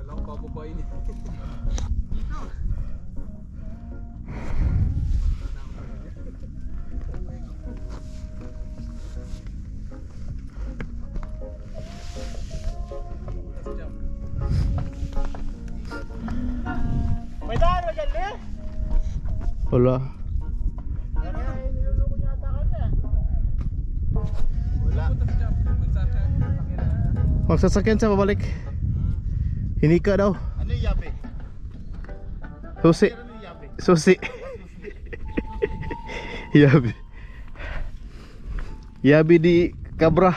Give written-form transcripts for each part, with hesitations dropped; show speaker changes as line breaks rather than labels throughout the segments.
Walang bababain eh.
May daan na dyan, Le?
Wala.
Wala.
Magsasakyan siya pabalik. Hinika daw.
Ano yung yape?
Susi.
Ano yung yape?
Susi. Yabi. Yabi di Cabra.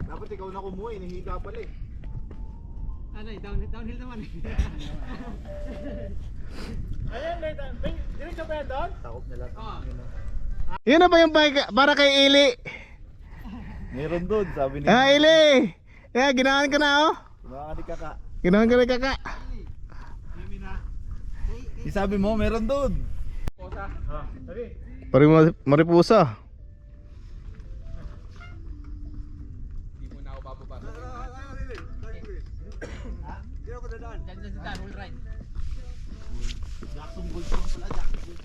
Dapat ikaw na kumuha, hinihiga pala eh.
Ano eh, downhill naman eh.
Ayan, diretso ba yan doon? Takot nila.
Yun na ba yung para kay Ili?
Meron doon, sabi ni.
Ah, Ili! Yeah, ginahan ka na oh.
Baka di kaka.
Ginahan ka na kaka.
Sabi mo, meron doon.
Posa.
Sabi.
Pari maripusa.
Hindi mo na ako bababa.
Hindi ako dadaan.
Diyan si Dan, will ride.
Jackson Gold pala, Jackson Gold.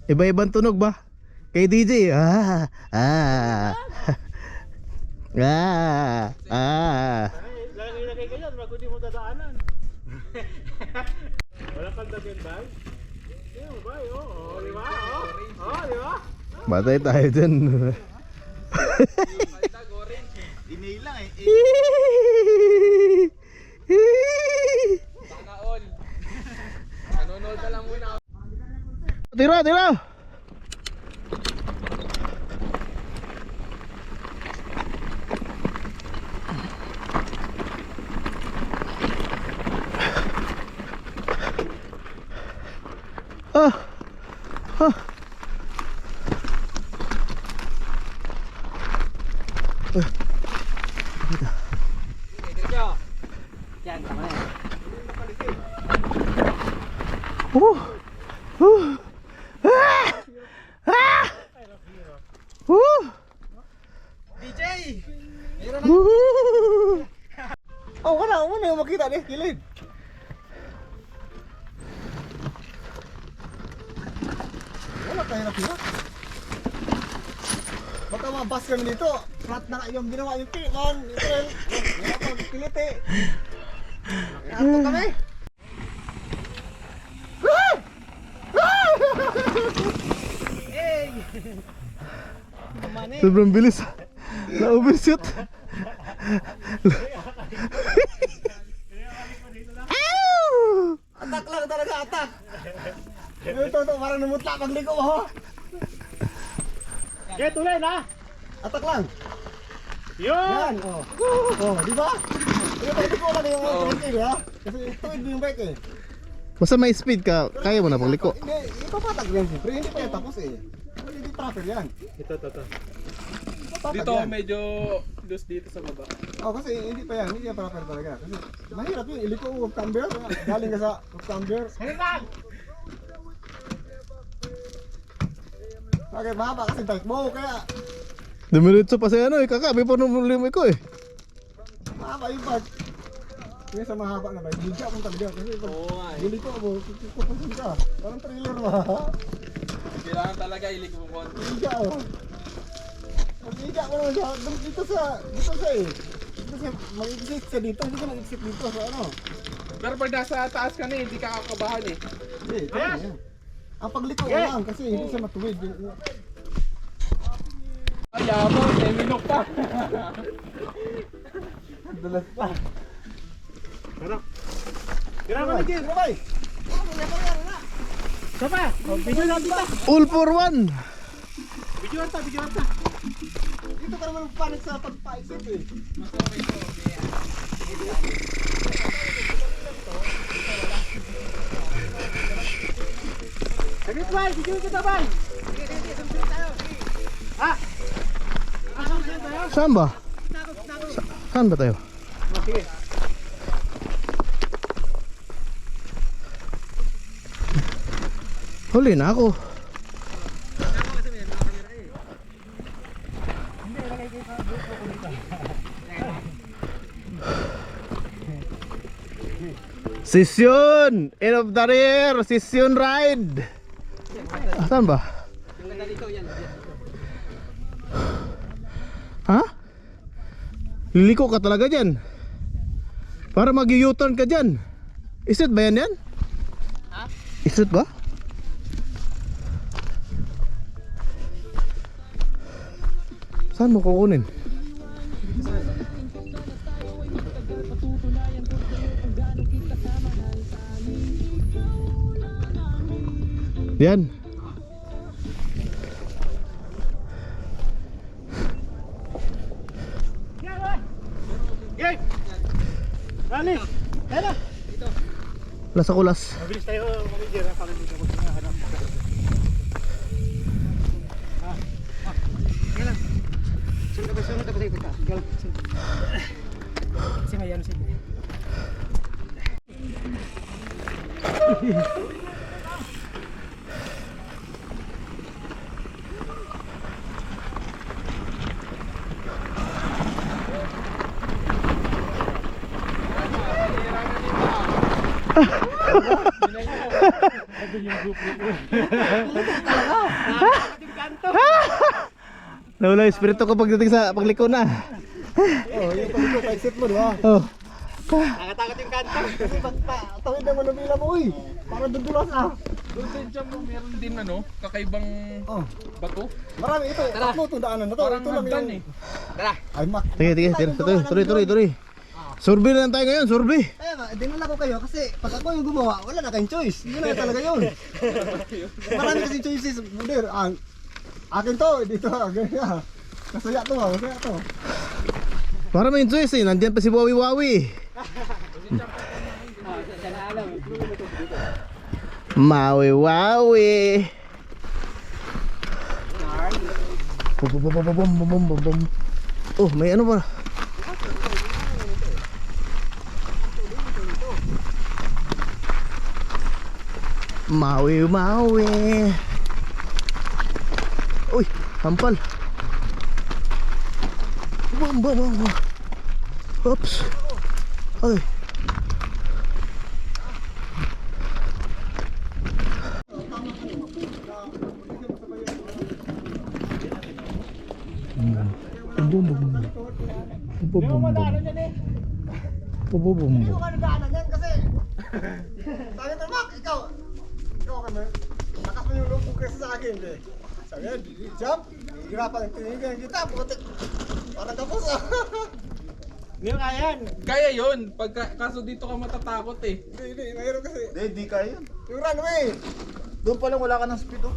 Iba-ibang tunog ba? Kay DJ. Ah. Ah. Ah. Ah.
Lagay ka dyan, bago di mo dadaanan. Wala kang dagyan ba? Hindi mo ba? Oo, di ba? Oo, di ba?
Batay tayo dyan.
Palitag, orange eh.
Email lang eh.
Sana all. Nanonood na lang muna ako.
Tira, tira. Ah. Ah.
Diretso. Yan, tama na yan.
Ah. Ah.
DJ!
Oh, wala mo na yung makita ni kilid. Wala tayo na pila. Baka mabas kami dito. Flat na yung ginawa yung tikon. Ito rin. Wala pa pilit eh. Ato kami. Hey!
Sobrang bilis. Na-overshoot.
Atak lang talaga, atak. Ito, parang namutla pagliko mo. Kaya tuloy na. Atak lang. Yan, oh. Oh, di ba? Ito ko lang yung bike ha. Kasi tuwid mo yung bike eh.
Basta may speed ka, kaya mo na pagliko.
Hindi, ipapatag yan siyempre. Hindi pa yan tapos eh. Hindi proper yan. Ito. Ipapatag
Dito
yan.
medyo loose dito sa baba.
Oh, kasi hindi pa yan. Hindi yan proper talaga. Kasi mahirap yun. Iliko mo camber. Galing ka sa camber. Halitan! Okay, mahaba kasi bike mo. Kaya
Dumiritso pa sa ano eh, kaka, may panumulimo ko eh.
mahaba yung bike. Kaya sa mahaba na bike, higa mo talaga. Kasi pag
Oo nga eh.
guliko mo, kukusin ka. Parang trailer mo ha.
Kailangan talaga ilik mo konti.
Higa oh. Pag higa mo naman siya, dito sa eh. Dito sa, mag-exit siya dito. Hindi ka mag-exit dito sa ano.
Pero pag nasa taas ka na, hindi ka kakabahan eh.
Hindi, ito na yan. Ang pagliko mo lang kasi hindi siya matuwid.
Ay, yabang, 10 minok pa.
Dalas pa. Tara. Tira mo na dyan, Rabay. Sapa, video natin ta.
All for one.
Video natin, video natin. Dito ka naman panik sa pagpa-exit eh.
Mas okay to, okay.
Saglit bay, bigyan kita bay. Ha?
Saan ba? Saan ba tayo?
Sige.
Huli na ako. Session! End of the year! Session ride! Saan ba? Ha? Liliko ka talaga dyan. Para mag-U-turn ka dyan. Is it ba yan yan?
Ha?
Is it ba? Saan mo kukunin? Yan.
Game! Rally! Tara!
Las ako las.
Mabilis tayo, manager, para hindi ka maghanap. Sunod ako sa ikot ka. Kasi ngayon sige.
Nawala yung espiritu ko pagdating sa pagliko na.
Oh, yung pagliko pa exit mo, di ba?
Oh.
Nakatakot yung kanto. Kasi tawid na mo ng bila mo, uy. Para dudulas ah.
Doon din dyan mo meron din ano, kakaibang bato.
Marami ito. Tatlo itong daanan na to.
Parang
Ito lang
hagdan
yung...
eh. Tara.
Ay, mak.
Sige, sige, tuloy. Survey na lang tayo ngayon, survey.
Kaya nga, dinala ko kayo kasi pag ako yung gumawa, wala na kayong choice. Yun na talaga yun. Marami kasing choices. Budir, akin to, dito, ganyan. Masaya to, masaya to.
Para may choice eh, nandyan pa si Wawi. Mawi. Bum. Oh, may ano ba? Mawi. Uy, hampal. Bum. Oops. Ay. Bum.
Hindi ko ka nadaanan yan kasi sabi ko, Mac, ikaw kami, lakas mo yung loob mo kasi sa akin eh. Sabi yan, jump, hihirapan yung tinigyan kita, putik, parang kapos ah. Hindi mo kaya yan.
Kaya yun, kaso dito ka matatakot eh.
Hindi, mayroon kasi.
Hindi kaya yan.
Yung runway.
Doon pa lang wala ka ng speed oh.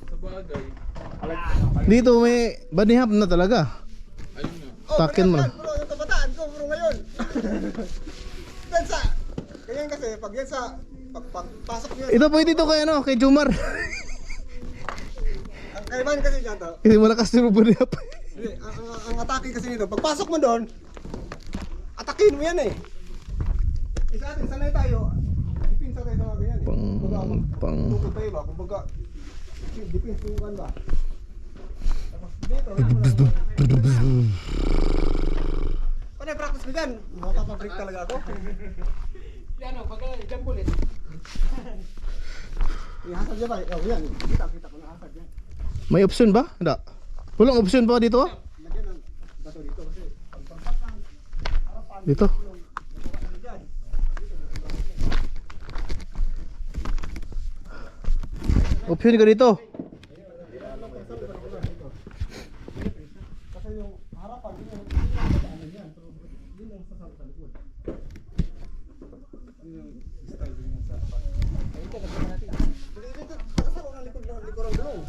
Sa bagay.
Dito may banihap na talaga.
Ayun nga.
Takin mo na.
Bro, yung kabataan ko, bro, ngayon. Yan sa, ganyan kasi, pag yan sa, pagpasok nyo,
Ito pwede to kay ano, kay Jumar.
ang kaibahan kasi dyan to,
Kasi malakas yung banihap.
hindi, ang atake kasi nito, pagpasok mo doon, atakin mo yan eh. Isa atin, sanay tayo, dipinsa tayo sa mga ganyan eh.
Pang.
Tukod tayo ba, kumbaga, dipinsa mo kan ba. Tapos dito, panay practice ko dyan, makapabreak talaga ako. Ano, pag jump ulit. Ihasad niya ba? Oh, yan, kita ko na hasad yan.
May option ba? Hindi. Walang option pa dito?
Lagyan ng bato dito kasi pagpagpat ng harapan
Dito.
dyan.
Option ka dito.
Kasi yung harapan yun yung yan. Pero yun yung sasal sa likod. Yun yung style din yung sa harapan. Ayun ka, lagyan natin. Dito, pakasaro ng likod ng gulong.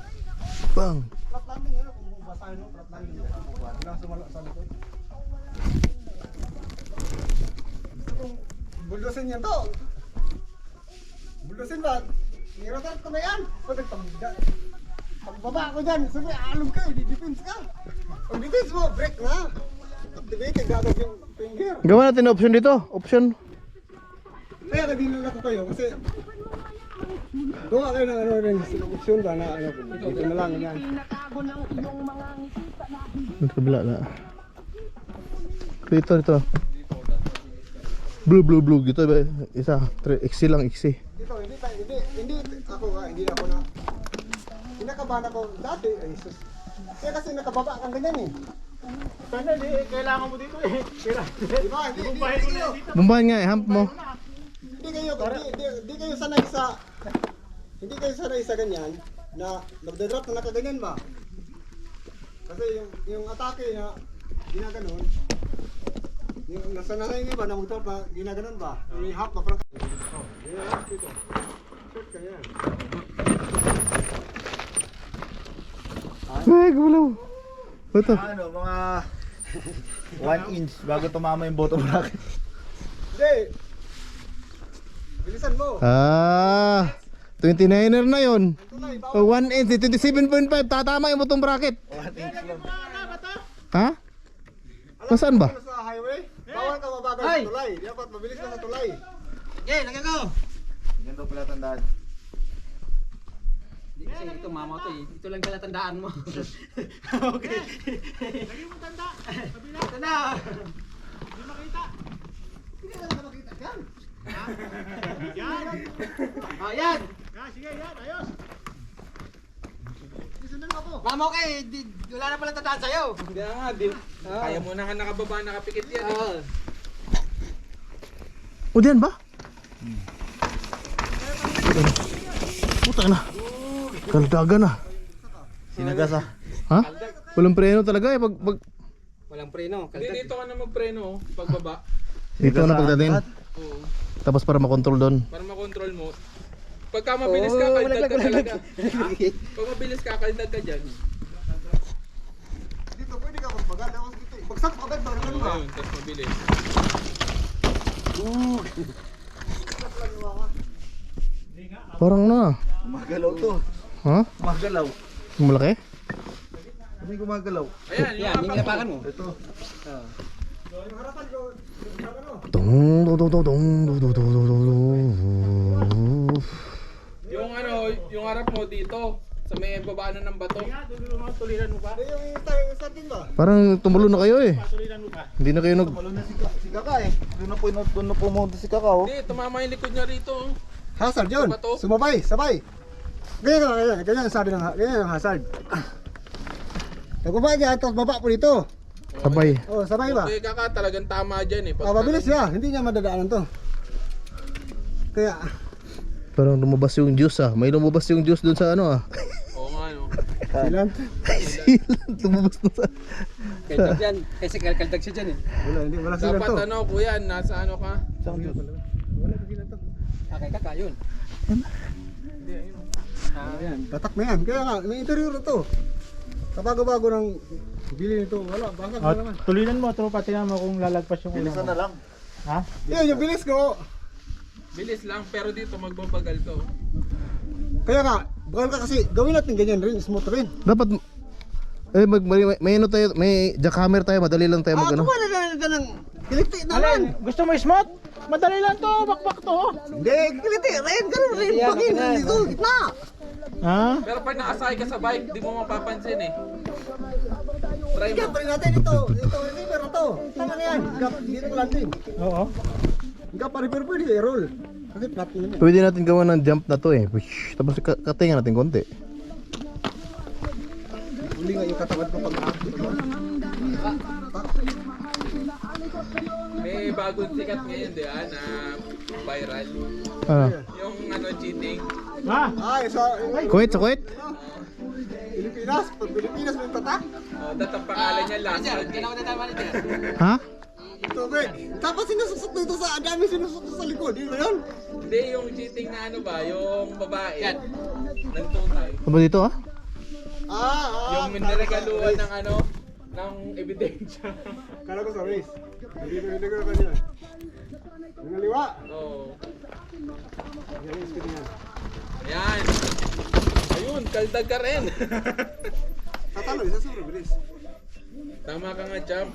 Bang.
Flat landing yun, kung basahin mo, flat landing yun. Wala sumala sa likod. ganyan to. Bulusin ba? Niratan ko na yan. Pagbaba ko dyan, sabi, alum ka, di-defense ka. Pag defense mo, break na. Activate, gagag yung finger.
Gawa natin option dito. Option.
Kaya nagdinala ko kayo kasi gawa kayo ng ano rin, option ba na ano, dito na lang yan.
Sa kabila na. Dito. Blue. Dito ba? Isa. Iksi lang, iksi.
Dito, hindi ako nga, hindi ako na. Kinakabahan ako dati, ay sus. Kaya kasi nakababa kang ganyan eh.
Sana di, kailangan mo dito eh.
Diba? Hindi kayo.
Bumbahan nga eh, hump mo.
Hindi kayo sanay sa hindi kayo sanay sa ganyan na nagde-drop na nakaganyan ba? Kasi yung atake na ginaganon yung nasa nanay niyo ba na mag-drop na ginaganon ba? Yung half na parang dito. Short ka yan.
Ay, gulaw. Ito.
Ano, mga 1 inch bago tumama yung bottom bracket.
Hindi. Bilisan mo.
29er na yon.
Tulay,
1 inch, 27.5. Tatama yung bottom bracket.
1 inch lang.
Ha? Nasaan ba?
Sa highway, bawal ka mabagal sa tulay. Dapat mabilis ka sa tulay.
Ganito pala tandaan.
Kasi ito mama to eh. Ito lang pala tandaan mo. Okay. Lagi mo tanda. Kabila. Tanda. Hindi makita.
Hindi ka na makita yan.
Yan. Oh, yan.
Sige, yan, ayos.
Isunod ako.
Mama okay. Wala na pala tandaan sa'yo.
Kaya nga, kaya mo na ka nakababa, nakapikit yan eh.
Oo.
O diyan ba? Puta na. Kaldagan na.
Sinagas ah.
Ha? Walang preno talaga eh. Pag
Walang preno.
Hindi, dito ka na magpreno, oh, pagbaba.
dito na pagdating.
Oo.
Tapos para makontrol doon.
Para makontrol mo. Pagka mabilis ka, kaldag ka talaga. Pag mabilis ka, kaldag ka dyan.
Dito pwede ka magbagal. Tapos dito, bagsak mo agad ba? Ano ba?
Ayun, tapos mabilis.
Parang na.
Gumagalaw to.
Ha?
Gumagalaw.
Malaki?
Hindi gumagalaw.
Ayan,
Yan, yung inapakan mo.
Ito.
Yung harapan ko, ano?
Tung tung tung tung tung tung tung tung tung tung.
Yung ano, yung harap mo dito, sa may babaanan ng bato.
Hindi yung starting ba?
Parang tumulo na kayo eh. Hindi na kayo nag...
Malo na si Kaka eh. Doon na pumunta si Kaka oh.
Hindi, tumama yung likod niya rito. Oh.
Hazard yun.
Bato.
Sumabay, sabay. Ganyan ang sabi ng ganyan ang hazard. Nagbaba niya, tapos baba po dito.
Sabay.
Oh, sabay ba?
Okay, kaka talagang tama dyan eh.
Mabilis siya, hindi niya madadaanan to. Kaya,
Parang lumabas yung juice ah. May lumabas yung juice dun sa ano ah.
Oo nga no.
ilan?
Silat, lumabas na sa...
Kaldag yan. Kasi kaldag siya dyan eh.
Wala sila
Dapat
to.
ano kuya, nasa ano ka?
Wala sila to.
Okay, kaka yun.
Ayan, tatak na yan. Kaya nga, may interior na to. Kabago-bago ng bili nito, wala, basag na naman.
Tulinan mo, tropa, tingnan mo kung lalagpas yung
Bilisan na lang.
Ha?
Yan, yung bilis ko.
Bilis lang, pero dito magbabagal to.
Kaya nga, bawal ka kasi, gawin natin ganyan rin, smooth rin.
Dapat... may ano tayo, may jackhammer tayo, madali lang tayo mag ano.
Kuha na ng kiliti naman.
Gusto mo smooth? Madali lang to, bakbak to.
Hindi, kiliti rin, ganun rin. Bagay na dito, gitna.
Ha?
Pero pag nakasakay ka sa bike, di mo mapapansin eh. Try mo.
Gap rin natin ito, river na to. Tama na yan, gap, dito ko lang din.
Oo.
Gap pa river pwede, roll. Kasi flat yun yan.
Pwede natin gawa ng jump na to eh. Push. Tapos katingan natin konti.
Uli nga yung katawan ko pag
May bagong sikat ngayon, di ba, na viral.
Ah.
Yung ano, cheating.
Ha?
Ay, sa
Kuwait, sa Kuwait?
Pilipinas, pag Pilipinas may tatak.
Dat ang pangalan niya last
Sir,
one.
ginawa na tayo manager.
Ha?
Tubig. Tapos sinususot dito sa, ang dami sinususot sa likod, di ba yun?
Hindi, yung cheating na ano ba, yung babae. Nagtutay.
Ano ba dito ah?
Yung niregaluhan ng ano, ng ebidensya.
Kala ko sa race. Hindi ko kanina. Yung naliwa.
Oo.
Yan yung speed niya.
Ayan. Ayun, kaldag ka rin.
Tatalo, isa sobrang bilis.
Tama ka nga, champ.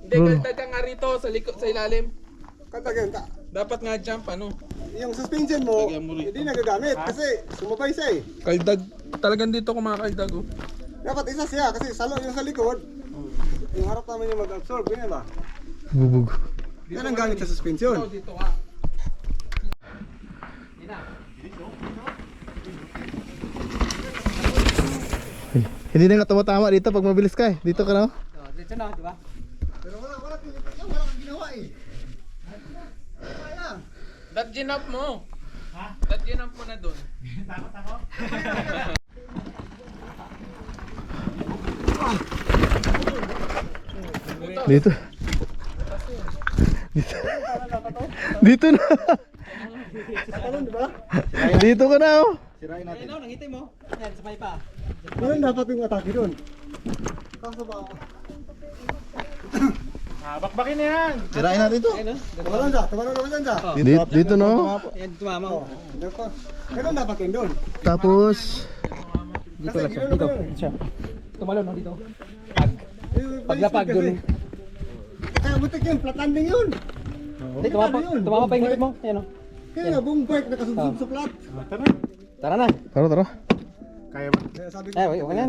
Hindi, kaldag ka nga rito sa likod, sa ilalim.
Kantagan ka.
Dapat nga, champ, ano?
Yung suspension mo,
Lagyan mo rito.
hindi nagagamit kasi sumabay siya eh.
Kaldag. Talagang dito kumakaldag, oh.
Dapat isa siya kasi salo yung sa likod. Yung harap naman yung mag-absorb, ganyan ba?
Bubog.
Yan ang gamit sa suspension.
Dito ka.
Hindi na nga tumatama dito pag mabilis ka eh. Dito ka na.
Dito na, di ba?
Pero wala kang ginawa eh.
Dat ginap mo. Ha? Dat ginap mo na dun.
Dito. Dito na. Dito ka na oh.
Sirain natin.
Ayun, nangiti mo. Yan, sabay pa.
Ganun dapat yung atake doon. Kaso ba?
Bakbakin na yan.
Sirain natin to.
Ayun,
Tumalon siya, tumalon naman dyan siya.
Dito no.
yan, tumama.
Oo. Ganun dapat yun doon.
Tapos
Kasi gano'n naman yun.
Siya. Tumalon, no, dito.
Yung
Paglapag
kasi.
dun.
Kaya butik yun, flat landing yun.
Hindi, tumama pa yung ngipin mo. Yan, oh.
Kaya nga, buong bike nakasunsub sa flat.
Tara na.
tara.
Kaya sabi ko,
Ay, wag na.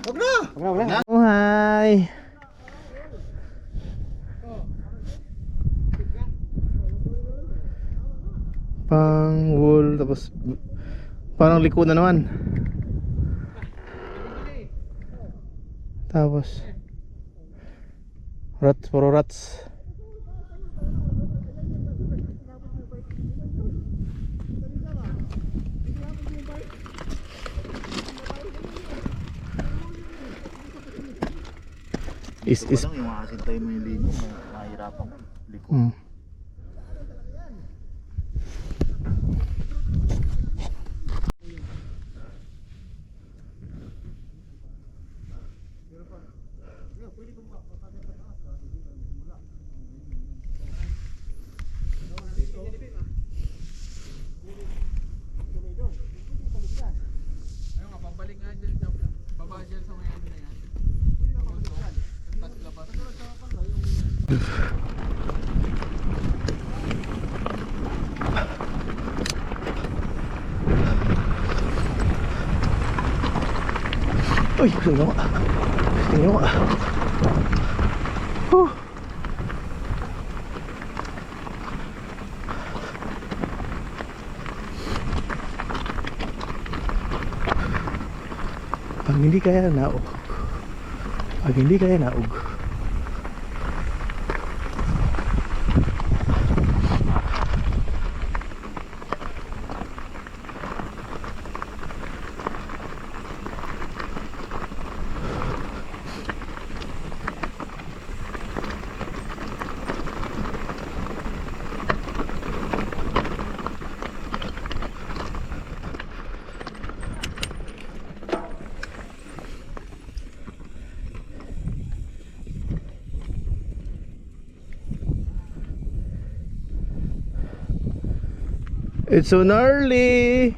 wag na!
Wag na.
Oh, hi. Pang wool tapos parang liko na naman. Tapos rats, puro rats. Is
Ito pa lang yung makasintayin mo yung linya, mahirapan mo. Liko.
mm.
Ayun nga, pabalik nga dyan, champ. Baba dyan sa may ano na yan. Tas labas.
Uy, ginawa. Ginawa. Pag hindi kaya naog. Pag hindi kaya naog. It's so gnarly.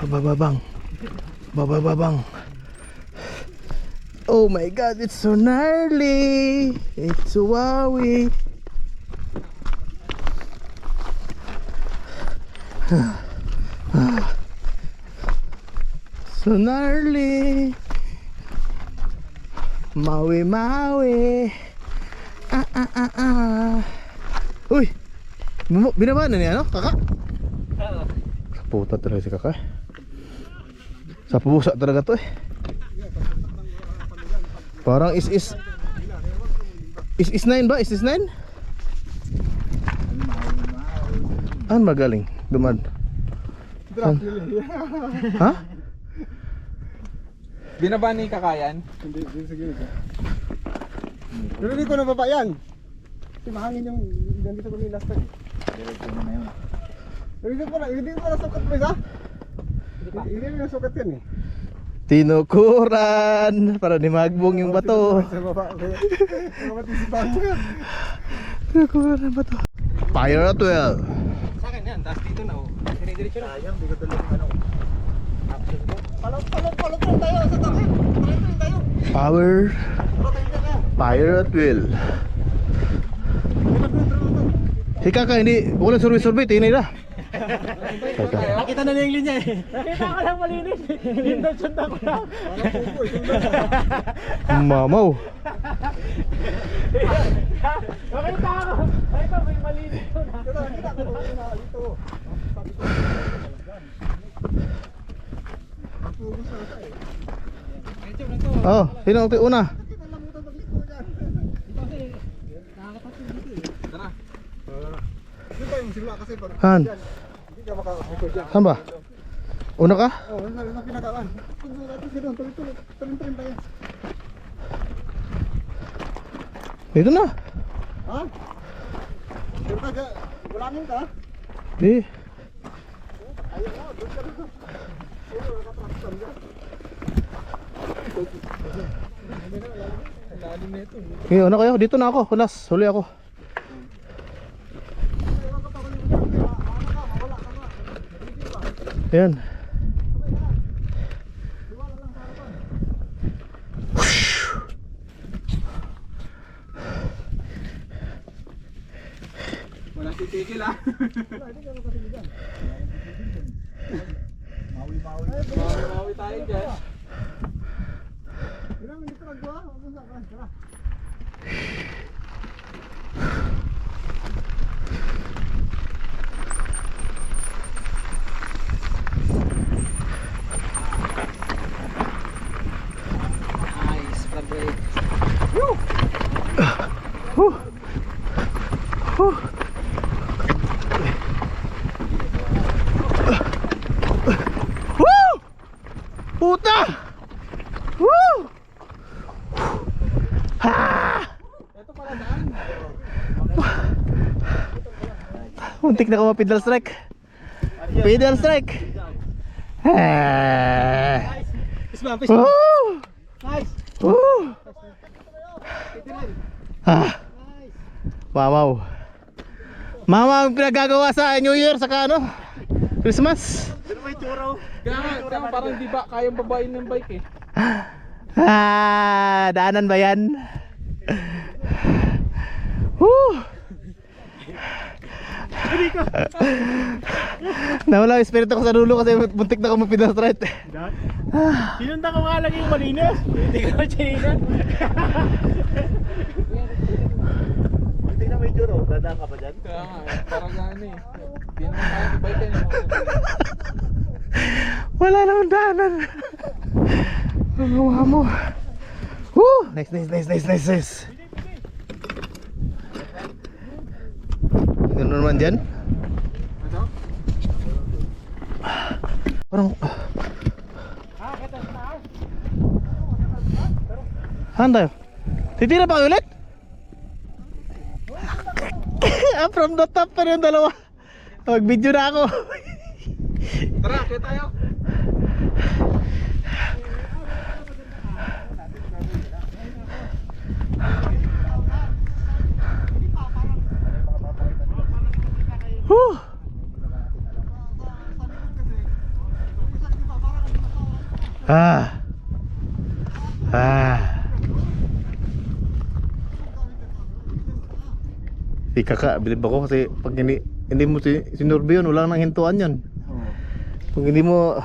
Bababang. Bababang. Oh my god, it's so gnarly. It's so wowie. So gnarly. Maui maui. Uy, binaba na niya, ano, kaka? Puta talaga si kaka. Sa pusa talaga to eh. Parang is 9 ba? Is 9? An magaling duman. Ha?
Binaba ni Kakayan.
Hindi, sige. Pero hindi ko nababa yan. Kasi mahangin yung nandito ko ni last time. Pero hindi ko na sukat mo isa. Hindi mo na sukat yan eh.
Tinukuran para di magbong yung bato.
Sa baba. Kaya matisipan mo yan.
Tinukuran bato. Fire at well.
Sa akin yan, tapos dito na oh. Dire-diretso na.
Sayang, di ko tuloy yung ano. Action ko.
Palok rin tayo sa takip. Palok rin tayo.
Power. Fire at will. Hika ka, hindi. Walang survey-survey. Tinay na.
Nakita na yung linya eh.
Nakita ko lang malinis. Sundan ko lang.
Mamaw.
Nakita ko. Ay, ito may malinis ko na.
Oh, sino ang una?
Hindi tayo yung simula kasi pag
Han.
hindi ka maka-record yan.
Saan ba? Una ka?
Oo, nasa pinakaan. Pag natin sila, tuloy-tuloy tayo.
Dito na.
Ha? Pero ka dyan, gulangin ka.
Di.
Ayaw mo, doon ka dito. Oo, nakatraksan ka.
Okay, una kayo. Dito na ako. Hulas. Huli ako. Ayan.
Wala titigil ah. Mawi tayo dyan.
Bilang hindi ka naggawa, huwag mo saan ka.
Nice, front brake.
Woo! Puta! Woo! Ha!
Ito pala daan.
Muntik na ko ma-pedal strike. Pedal strike. Ah. Woo!
Nice.
Woo! Ah. Mamaw. Mama ang pinagagawa sa New Year saka ano? Christmas.
Kaya nga, parang di ba kayang babain ng bike eh.
Ah, daanan ba yan? Woo! Nawala yung espiritu ko sa dulo kasi buntik na ako mag-pedal straight.
Sinundan ko nga lang yung malinis. Hindi ko chininan.
Tingnan mo yung tsuro, dadaan ka pa dyan?
Kaya nga, parang gano'n eh. Di naman kayang bike eh.
Wala namang daanan. Ang gawa mo. Woo! Nice. Ano naman dyan? Parang saan tayo? Titira pa ulit? From the top pa rin yung dalawa. Mag-video na ako.
Tara, kaya tayo.
Whew. Ah. Ah. Si kakak, bilib ako kasi pag hindi mo sinurbe yun, wala nang hintuan yun. Pag hindi mo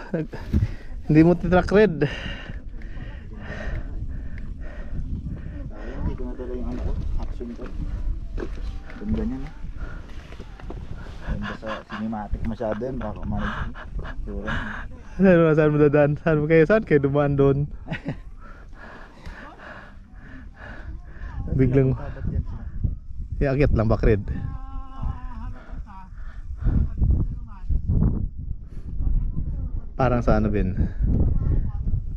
titrack red.
Hindi ko nadala yung ano ko, action ko. Ganda niya, no? Ganda sa cinematic masyado yun, baka kumanig.
Saan mo dadaan? Saan kayo dumaan doon? Biglang iakyat lang bak red. Parang sa ano Ben?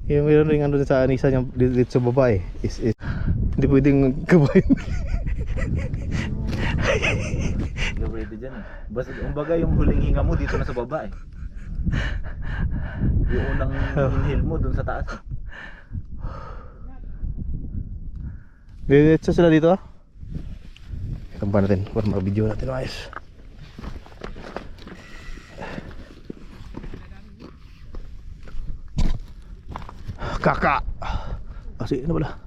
Yung mayroon ring ano sa anisa niya dito sa baba eh. Is hindi pwedeng kabayan.
You're ready dyan eh. Basta, kumbaga yung huling hinga mo dito na sa baba eh. Yung unang inhale mo dun sa taas eh.
Diretso sila dito ah. Ikamba natin para mag-video natin ayos. Kakak. Kasi ano pala?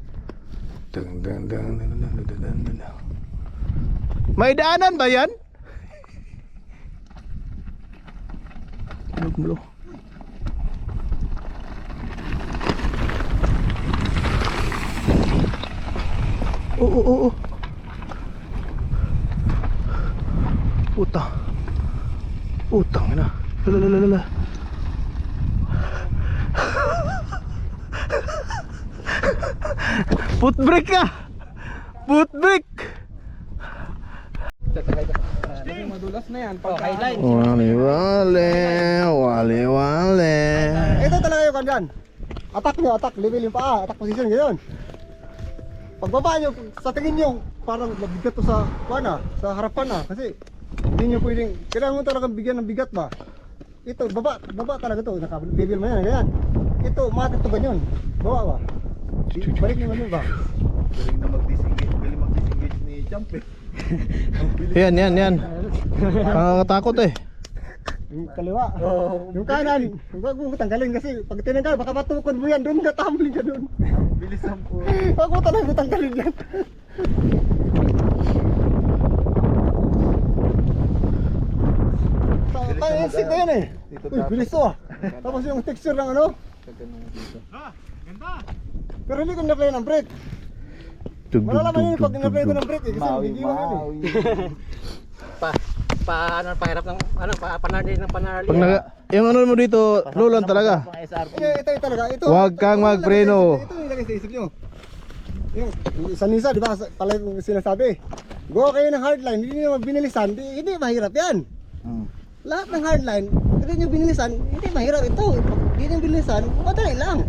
May daanan ba yan? Mulo. Oh. Utang na. Lala. Foot brake ka. Foot brake.
Madulas na yan. Pag highlight.
Wale.
Ito talaga yung kanyan. Attack nyo, attack. Level yung paa. Attack position, gano'n. Pagbaba nyo, sa tingin nyo, parang mabigat to sa sa harapan na. Kasi hindi nyo pwedeng, kailangan mo talagang bigyan ng bigat ba. Ito, baba talaga to. Naka-level mo yan, ganyan. Ito, matik to ganyan. Baba ba? Balik nyo ganyan ba?
Galing na mag-disengage ni Champ eh.
Yan. Nakakatakot eh.
Yung kaliwa. Yung kanan, huwag mo tanggalin kasi pag tinanggal, baka matukod mo yan doon, katambling ka doon.
Bilis ang po.
Huwag mo talaga tanggalin yan. Tayo insect na yan eh. Uy, bilis to ah. Tapos yung texture ng ano.
Ganda.
Pero hindi ko na-play ng brake. Malalaman yun pag na-play ko ng brake eh. Kasi nagigiwang yan eh.
Pahirap ng panarli ng panarli.
Pag yung ano mo dito, roll talaga.
Ito talaga. Ito.
Huwag kang magpreno.
Ito yung ilagay sa isip nyo. Yung isa nisa, di ba? Palagi kong sinasabi. Go kayo ng hardline, hindi nyo binilisan, hindi mahirap yan. Lahat ng hardline, hindi nyo binilisan, hindi mahirap ito. Hindi nyo binilisan, madali lang.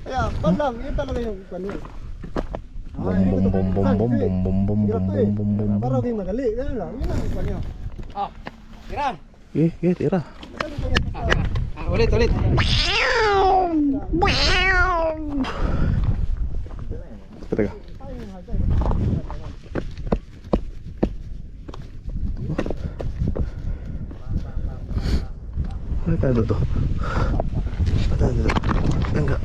Kaya, pag lang, yun talaga yung kanil. Para maging madali, gano'n lang, yun ang ipan nyo.
Tira.
Tira.
Ulit.
Teka. Ano tayo dito? Enggak.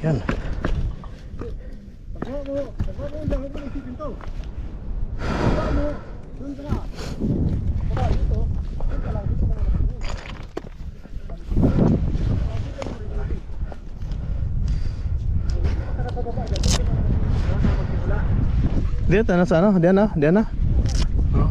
Yan.
Pagkawa mo, lang ako isipin to. Pagkawa mo, dun ka na. Pagkawa dito, dun ka lang, dito ka lang.
Dia tanah sana, Diana. Oh.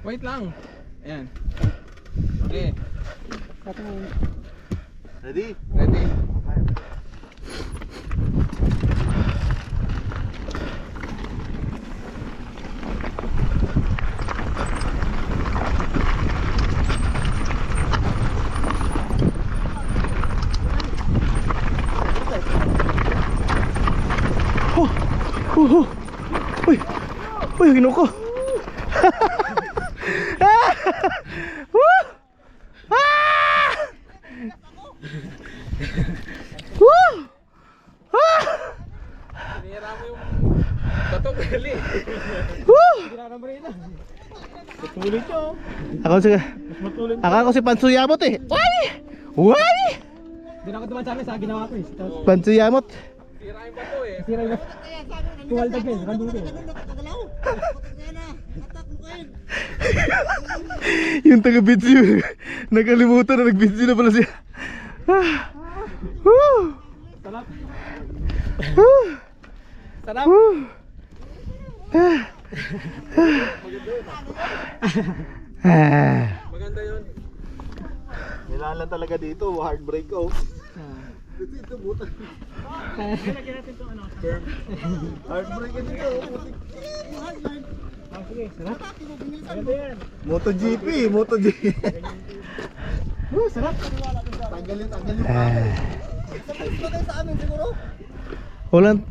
Wait lang. Ayan. Okay.
Ready?
Ready?
Uy, ginoo ko. Woo!
Tuloy siya oh.
Akala ko si Pansuyamot eh. Wari! Wari!
Doon ako duman sa amin sa ginawa ko eh. Tapos
Pansuyamot.
Sira yung bato eh.
sira yung tuwaldag eh. Randung eh.
Yung taga-video. Nakalimutan na nag-video na pala siya. Ah. Woo!
Sarap.
Woo!
Sarap.
Woo! Ah. Ah.
Maganda yun.
Nilalan talaga dito, heartbreak oh. Heartbreak ka dito.
Sige, sarap.
MotoGP, MotoGP.
Sarap.
Tanggalin.
Ah.
Sabay sa amin siguro.
Walang,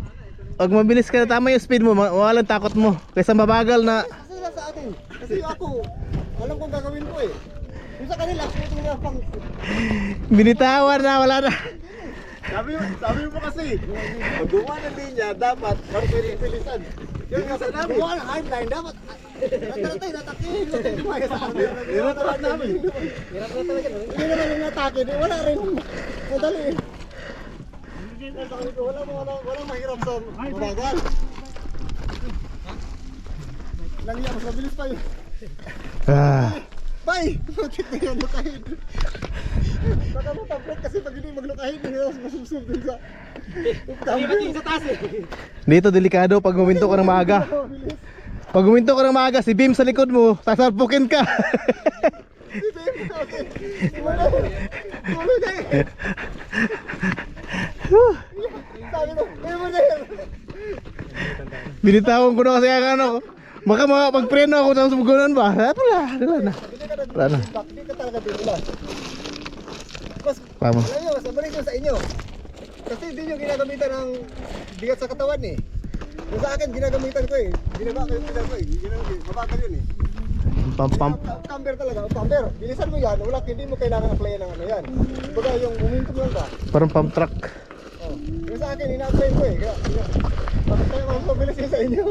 pag mabilis ka na tama yung speed mo, walang takot mo. Kaysa mabagal na
Kasi na sa akin. Kasi ako, alam kong gagawin ko eh. Yung sa kanila, puto na pang...
binitawan na, wala na.
Sabi mo kasi, pag gumawa ng linya, dapat pilisan. Yung nga sa namin.
Buwan, hardline, dapat... Natatay, natakin.
Nirotoran namin.
Hindi naman yung natake, wala rin. Madali eh. Walang mahirap sa mabagal. Langya, mas mabilis pa yun.
Ah.
Bye! Bakit na yan, lukahin? Baka matablet kasi pag hindi maglukahin, masusub dun sa...
Hindi sa taas eh.
Dito delikado pag huminto ka ng maaga. Pag huminto ka ng maaga, si Bim sa likod mo, sasalpukin ka.
Tulog na eh! Sabi ko, kaya mo na yan!
Binitawan ko na kasi ang ano. Baka pagpreno ako sa sumugunan ba? Wala na. Wala na.
Hindi ka talaga tinula. Mas,
Tama.
alam nyo, mas mabilis yun sa inyo. Kasi hindi nyo ginagamitan ng bigat sa katawan eh. Yung sa akin, ginagamitan ko eh. Ginaba ko yung pedal ko eh. Mabagal yun eh.
Pam.
Camber talaga, camber. Bilisan mo yan, wala, hindi mo kailangan applyan ng ano yan. Baga yung momentum lang ba?
Parang pump truck.
Oh. Yung sa akin, ina-apply ko eh. Kaya mas mabilis yun sa inyo.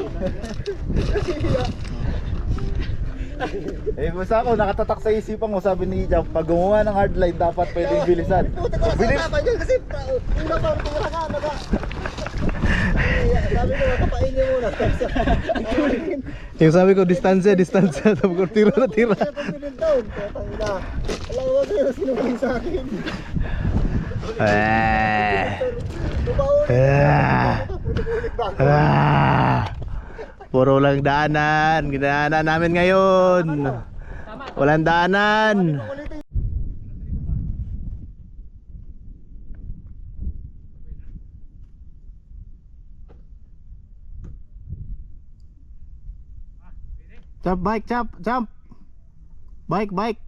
Kasi
Eh, basta ako nakatatak sa isipan ko, sabi ni Jam, pag gumawa ng hardline, dapat pwedeng bilisan.
puti ko na sa usapan yun kasi una pa ang tira ka, naga. Sabi ko, makapain niyo muna.
Yung sabi ko, distansya. Sabi ko, tira na tira.
Kaya confident down. Kaya tangina. Alam mo, sa'yo, sinungaling sa akin. Tubaon. Puti-pulit ba?
Puro lang daanan. Ginaanan namin ngayon. Walang daanan. Jump bike, jump. Bike.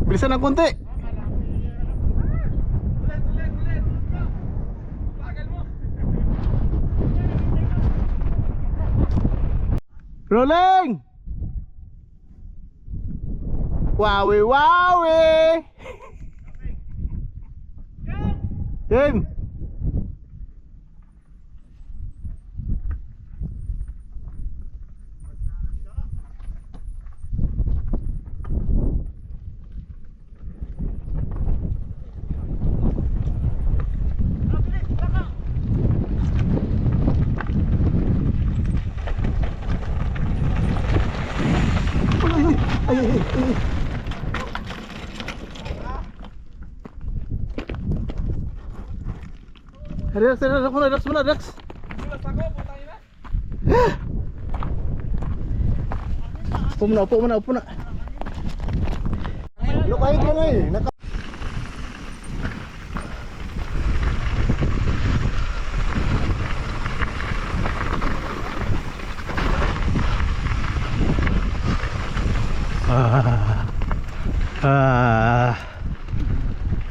Bilisan ng konti. Rolling! Wowie! Game! Relax muna.
Sulas ako, putang ina.
Upo muna.
Lukahin ko na eh.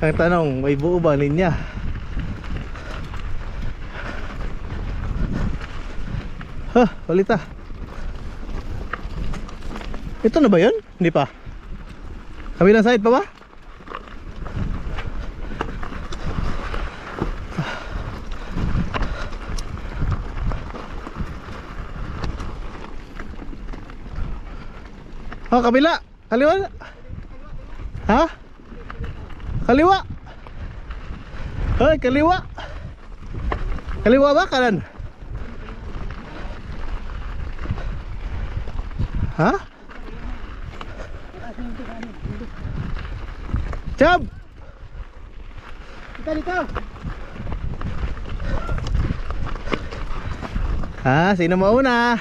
Ang tanong, may buo ba linya? Balita. Ito na ba yun? Hindi pa. Kabilang side pa ba? Oh, kabila. Kaliwa. Ha? Kaliwa. Hoy, kaliwa. Kaliwa ba kanan? Ha? Jab.
Kita dito.
Ha, sino mauna?